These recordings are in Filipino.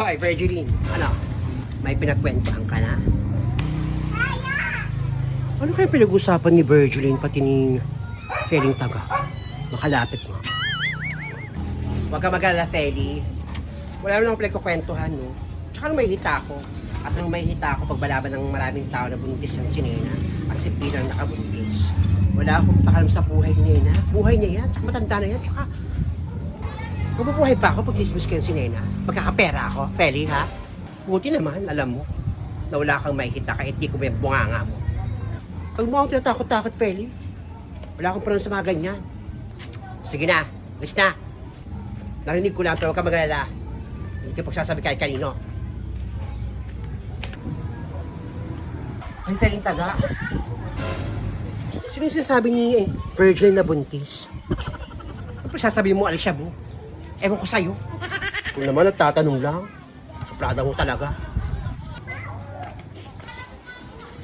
Hoy, Virgiline, ano? May pinagkwentuhan ka na? Ano kaya pinag-usapan ni Virgiline pati ni Feling Taga? Makalapit mo. Huwag ka mag-alala, Feli. Wala rin akong pinagkukwentuhan, no? Tsaka nung may hita ako. At nung may hita ako, pagbalaban ng maraming tao na buntis ang si Nena at si Peter ang nakabuntis. Wala akong pakalam sa buhay ni Nena. Buhay niya yan, tsaka matanda na yan, tsaka mabubuhay pa ako pag dismiss ko yan si Nena. Magkakapera ako, Feli, ha? Buti naman, alam mo, na wala kang makikita kahit di ko may bunganga mo. Pag mo akong tinatakot-takot, Feli, wala akong parang sa mga ganyan. Sige na, alis na. Narinig ko lang, pero huwag ka mag-alala. Hindi ka pagsasabi kahit kanino. Ay, Feling Taga. Sino yung sinasabi ni Virgil na buntis? Ano sasabihin mo, Alicia mo? Ewan ko sa'yo. Kung naman nagtatanong lang, suplada mo talaga.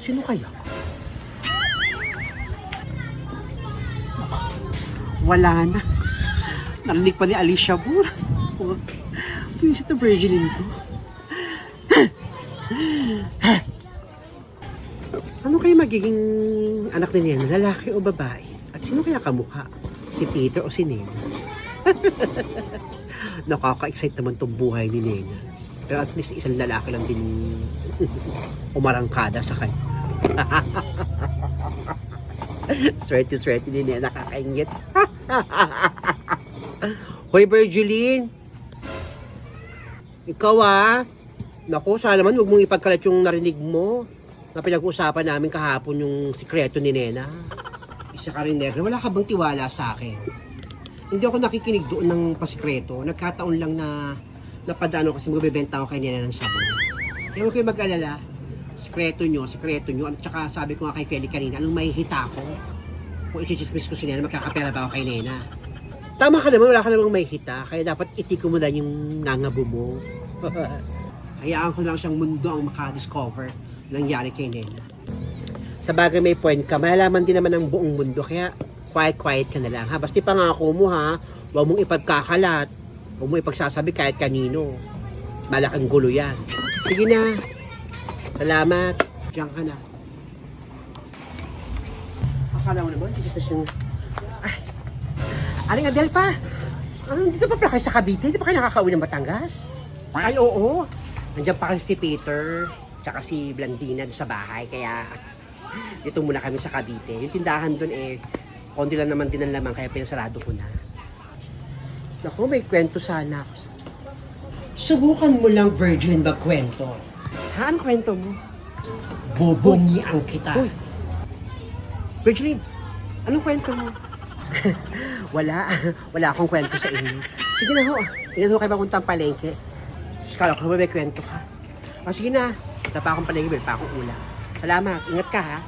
Sino kaya? Wala na. Narinig pa ni Alicia Moore. Visit na Virgilin to. Ano kaya magiging anak ni Nena? Lalaki o babae? At sino kaya kamukha? Si Peter o si Nena? Nakaka-excite naman tong buhay ni Nena. Pero at least isang lalaki lang din umarangkada sa kanya. Swerte-swerte ni Nena, nakakaingit. Hoy, Virgiline! Ikaw naku, sana naman huwag mong ipagkalat yung narinig mo na pinag-uusapan namin kahapon yung sikreto ni Nena. Isa ka rin, Negra. Wala ka bang tiwala sa akin? Hindi ako nakikinig doon ng pasikreto. Nagkataon lang na napadaan ako kasi magbibenta ako kay Nena ng sabon. Kaya huwag kayo mag-alala. Sikreto nyo. At saka sabi ko nga kay Feli kanina, anong mahihita ko? Kung i-chismis ko si Nena, magkakapera ba ako kay Nena? Tama ka naman, wala ka namang mahihita. Kaya dapat itiko mo lang yung ngangabo mo. Hayaan ko lang siyang mundo ang makadiscover nangyari kay Nena. Sa bagay may point ka, malalaman din naman ng buong mundo. Kaya quiet ka na lang, ha? Basta pangako mo, ha? Huwag mong ipagkakalat. Huwag mong ipagsasabi kahit kanino. Malaking gulo yan. Sige na. Salamat. Diyan ka na. Akala mo naman, just yung... Ay! Aling Adelfa! Dito pa pala kayo sa Cavite? Hindi pa kayo nakakauwi ng Batangas? Ay, oo. Nandiyan pa kasi si Peter, tsaka si Blandina sa bahay. Kaya, dito muna kami sa Cavite. Yung tindahan doon konti lang naman din ang laman, kaya pinasarado ko na. Naku, may kwento sana ako. Subukan mo lang, Virgin, magkwento. Ha? Anong kwento mo? Bobongian kita. Uy! Virgin, anong kwento mo? Wala akong kwento sa inyo. Sige na ho, ingat ho kayo papuntang palengke. Kala ko may kwento ka. Sige na, punta pa akong palengke, meron pa akong ulam. Salamat, ingat ka ha.